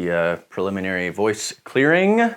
the preliminary voice clearing.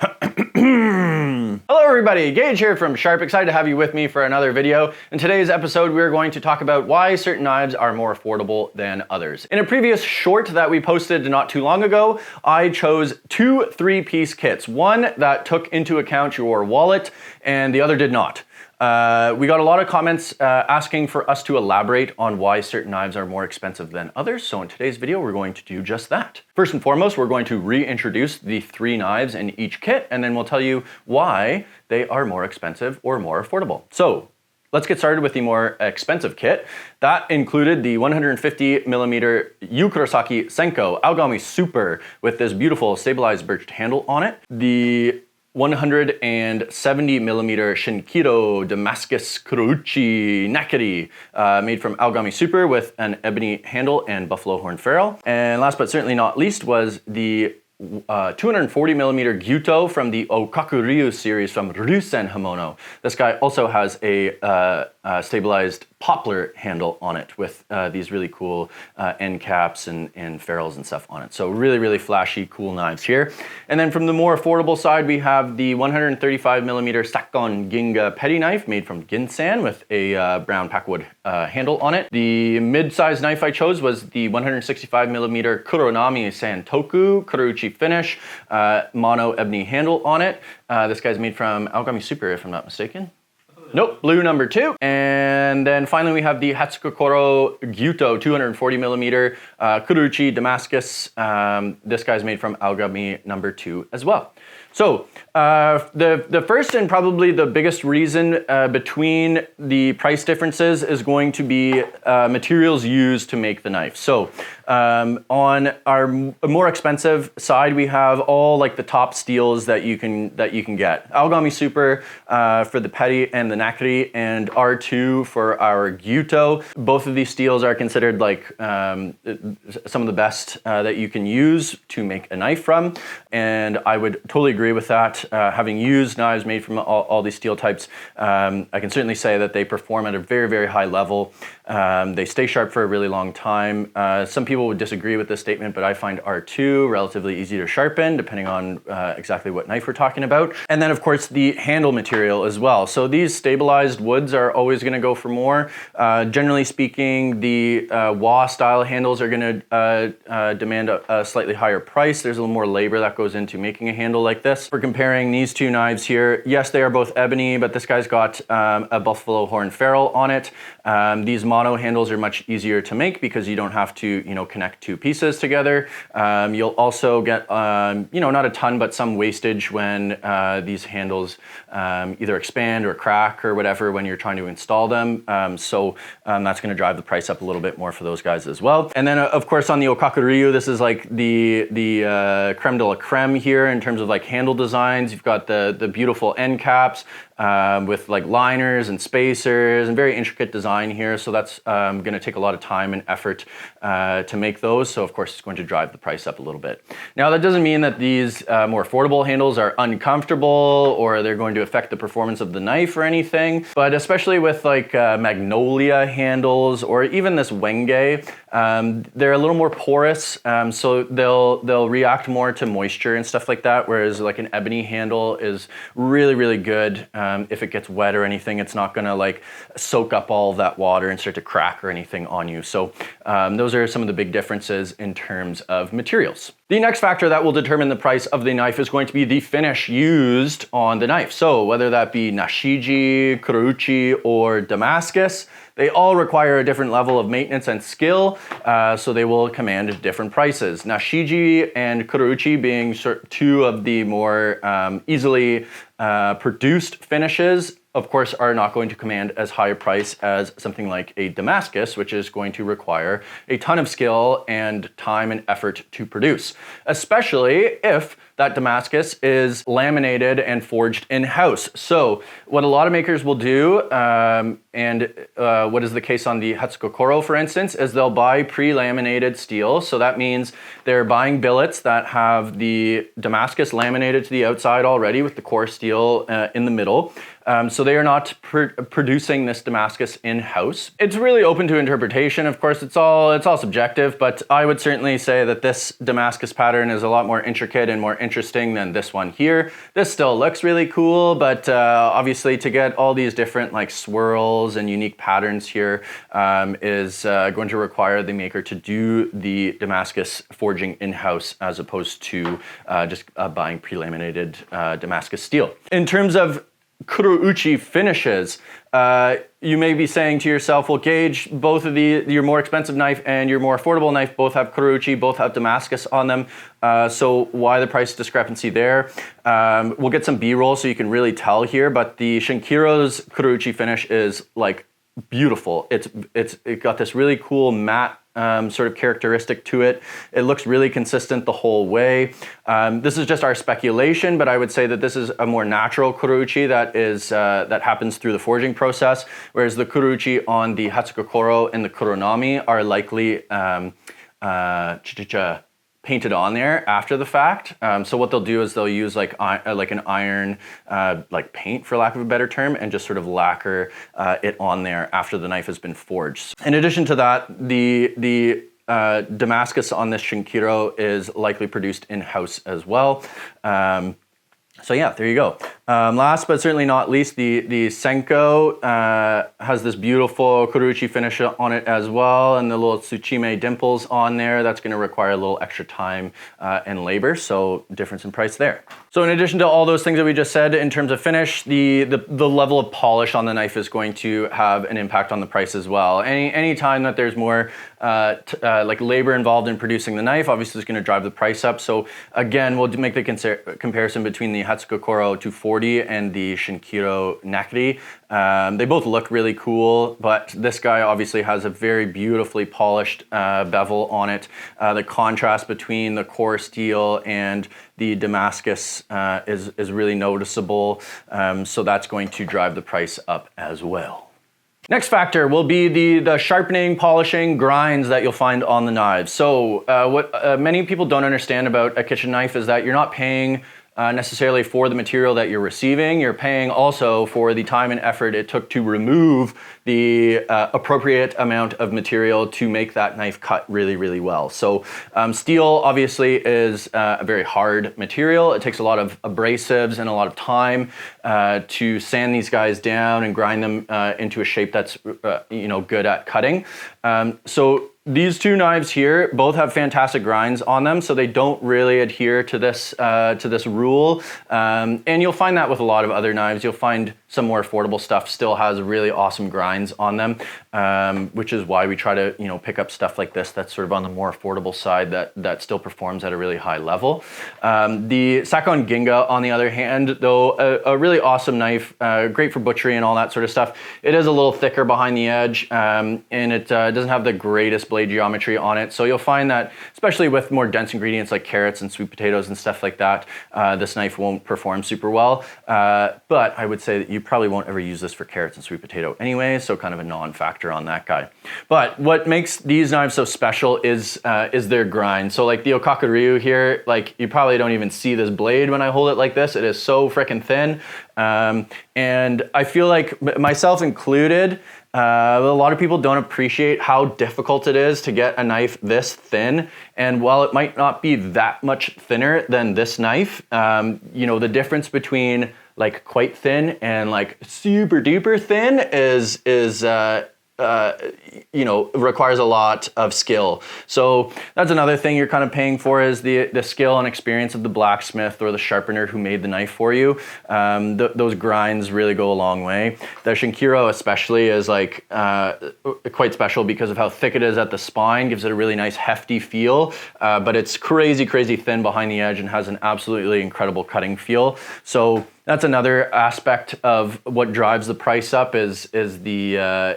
Hello everybody, Gage here from Sharp. Excited to have you with me for another video. In today's episode, we're going to talk about why certain knives are more affordable than others. In a previous short that we posted not too long ago, I chose two 3-piece kits. One that took into account your wallet and the other did not. We got a lot of comments asking for us to elaborate on why certain knives are more expensive than others, so in today's video we're going to do just that. First and foremost, we're going to reintroduce the 3 knives in each kit, and then we'll tell you why they are more expensive or more affordable. So let's get started with the more expensive kit. That included the 150mm Kurosaki Senko Aogami Super with this beautiful stabilized birch handle on it. The 170mm Shinkiro Damascus Kurouchi Nakiri, made from Aogami Super with an ebony handle and buffalo horn ferrule. And last but certainly not least was the 240mm Gyuto from the Octa-Grip series from Ryusen Hamono. This guy also has a stabilized poplar handle on it with these really cool end caps and ferrules and stuff on it. So really flashy, cool knives here. And then from the more affordable side, we have the 135mm Sakon Ginga petty knife made from Ginsan with a brown packwood handle on it. The mid-sized knife I chose was the 165mm Kuroname Santoku Kurouchi finish, mono ebony handle on it. This guy's made from Aogami Super, if I'm not mistaken. Nope, blue number 2. And then finally we have the Hatsukokoro Gyuto 240mm Kurouchi Damascus. This guy's made from Aogami number 2 as well. So the first and probably the biggest reason between the price differences is going to be materials used to make the knife. So on our more expensive side, we have all like the top steels that you can get. Aogami Super for the petty and the Nakiri, and R2 for our Gyuto. Both of these steels are considered like some of the best that you can use to make a knife from, and I would totally agree with that. Having used knives made from all these steel types, I can certainly say that they perform at a very high level. They stay sharp for a really long time. Some people would disagree with this statement, but I find R2 relatively easy to sharpen depending on exactly what knife we're talking about. And then of course the handle material as well. So these stabilized woods are always going to go for more. Generally speaking, the Wa style handles are going to demand a slightly higher price. There's a little more labor that goes into making a handle like this. We're comparing these two knives here. Yes, they are both ebony, but this guy's got a buffalo horn ferrule on it. These mono handles are much easier to make because you don't have to, connect two pieces together. You'll also get, not a ton, but some wastage when these handles either expand or crack or whatever when you're trying to install them. So that's going to drive the price up a little bit more for those guys as well. And then of course on the Octa-Grip, this is like the creme de la creme here in terms of like handle designs. You've got the beautiful end caps with like liners and spacers and very intricate design here. So that's going to take a lot of time and effort to make those. So of course it's going to drive the price up a little bit. Now that doesn't mean that these more affordable handles are uncomfortable or they're going to affect the performance of the knife or anything. But especially with like magnolia handles or even this wenge, they're a little more porous. So they'll react more to moisture and stuff like that. Whereas like an ebony handle is really good. If it gets wet or anything, it's not gonna like soak up all of that water and start to crack or anything on you. So those are some of the big differences in terms of materials. The next factor that will determine the price of the knife is going to be the finish used on the knife. So whether that be Nashiji, Kurouchi, or Damascus, they all require a different level of maintenance and skill, so they will command different prices. Nashiji and Kurouchi being two of the more easily produced finishes, of course, are not going to command as high a price as something like a Damascus, which is going to require a ton of skill and time and effort to produce, especially if that Damascus is laminated and forged in-house. So what a lot of makers will do, and what is the case on the Hatsukokoro, for instance, is they'll buy pre-laminated steel. So that means they're buying billets that have the Damascus laminated to the outside already with the core steel in the middle. So they are not producing this Damascus in-house. It's really open to interpretation. Of course, it's all subjective, but I would certainly say that this Damascus pattern is a lot more intricate and more interesting than this one here. This still looks really cool, but obviously to get all these different like swirls and unique patterns here is going to require the maker to do the Damascus forging in-house as opposed to just buying pre-laminated Damascus steel. In terms of Kurouchi finishes, you may be saying to yourself, well, Gage, both of your more expensive knife and your more affordable knife both have Kurouchi, both have Damascus on them. So why the price discrepancy there? We'll get some B-roll so you can really tell here, but the Shinkiro's Kurouchi finish is like beautiful. It got this really cool matte sort of characteristic to it. It looks really consistent the whole way. This is just our speculation, but I would say that this is a more natural Kurouchi that happens through the forging process, whereas the Kurouchi on the Hatsukokoro and the Kuroname are likely painted on there after the fact. So what they'll do is they'll use like an iron like paint, for lack of a better term, and just sort of lacquer it on there after the knife has been forged. In addition to that, the Damascus on this Shinkiro is likely produced in-house as well. So yeah, there you go. Last but certainly not least, the Senko has this beautiful Kurouchi finish on it as well, and the little Tsuchime dimples on there. That's going to require a little extra time and labor, so difference in price there. So in addition to all those things that we just said in terms of finish, the level of polish on the knife is going to have an impact on the price as well. Any time that there's more like labor involved in producing the knife, obviously it's going to drive the price up. So again, we'll make the comparison between the Hatsukokoro 240 and the Shinkiro Nakiri. They both look really cool, but this guy obviously has a very beautifully polished bevel on it. The contrast between the core steel and the Damascus is really noticeable, so that's going to drive the price up as well. Next factor will be the sharpening, polishing, grinds that you'll find on the knives. So what many people don't understand about a kitchen knife is that you're not paying necessarily for the material that you're receiving. You're paying also for the time and effort it took to remove the appropriate amount of material to make that knife cut really, really well. So steel obviously is a very hard material. It takes a lot of abrasives and a lot of time to sand these guys down and grind them into a shape that's good at cutting. So these two knives here both have fantastic grinds on them, so they don't really adhere to this rule. And you'll find that with a lot of other knives. You'll find some more affordable stuff still has really awesome grinds on them, which is why we try to pick up stuff like this that's sort of on the more affordable side that still performs at a really high level. The Sakon Ginga, on the other hand, though a really awesome knife, great for butchery and all that sort of stuff. It is a little thicker behind the edge, and it doesn't have the greatest blade geometry on it. So you'll find that, especially with more dense ingredients like carrots and sweet potatoes and stuff like that, this knife won't perform super well. But I would say that you probably won't ever use this for carrots and sweet potato anyway, so kind of a non-factor on that guy. But what makes these knives so special is their grind. So like the Octa-Grip here, like you probably don't even see this blade when I hold it like this. It is so freaking thin. And I feel like, myself included, a lot of people don't appreciate how difficult it is to get a knife this thin. And while it might not be that much thinner than this knife, the difference between like quite thin and like super duper thin is requires a lot of skill. So that's another thing you're kind of paying for, is the skill and experience of the blacksmith or the sharpener who made the knife for you. Those grinds really go a long way. The Shinkiro especially is like quite special because of how thick it is at the spine, gives it a really nice hefty feel, but it's crazy thin behind the edge and has an absolutely incredible cutting feel. So that's another aspect of what drives the price up is the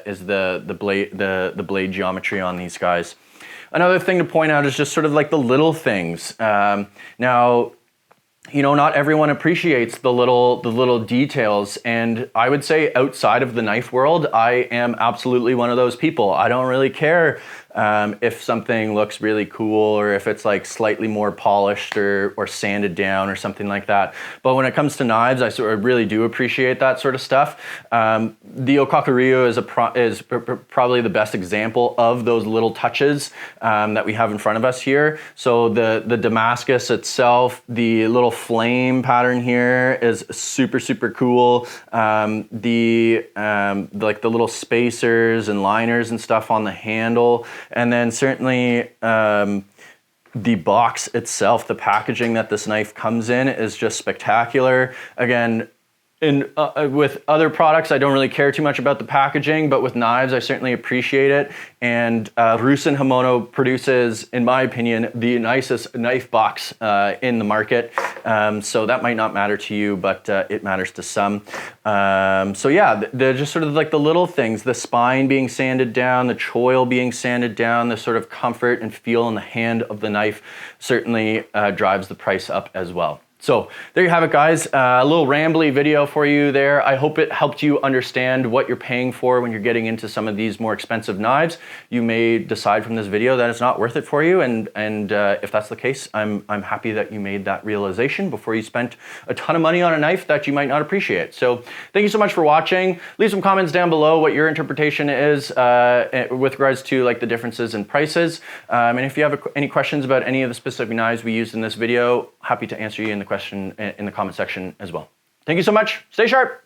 blade geometry on these guys. Another thing to point out is just sort of like the little things. Now, not everyone appreciates the little details, and I would say outside of the knife world, I am absolutely one of those people. I don't really care if something looks really cool or if it's like slightly more polished or sanded down or something like that. But when it comes to knives, I sort of really do appreciate that sort of stuff. The Octa-Grip is probably the best example of those little touches that we have in front of us here. So the Damascus itself, the little flame pattern here is super, super cool. Like the little spacers and liners and stuff on the handle. And then certainly the box itself, the packaging that this knife comes in is just spectacular. Again, with other products, I don't really care too much about the packaging, but with knives, I certainly appreciate it. And Ryusen Hamono produces, in my opinion, the nicest knife box in the market. So that might not matter to you, but it matters to some. So yeah, they're just sort of like the little things, the spine being sanded down, the choil being sanded down, the sort of comfort and feel in the hand of the knife certainly drives the price up as well. So there you have it, guys. A little rambly video for you there. I hope it helped you understand what you're paying for when you're getting into some of these more expensive knives. You may decide from this video that it's not worth it for you, and if that's the case, I'm happy that you made that realization before you spent a ton of money on a knife that you might not appreciate. So thank you so much for watching. Leave some comments down below what your interpretation is with regards to like the differences in prices. And if you have any questions about any of the specific knives we used in this video, happy to answer you in the comment section as well. Thank you so much. Stay sharp.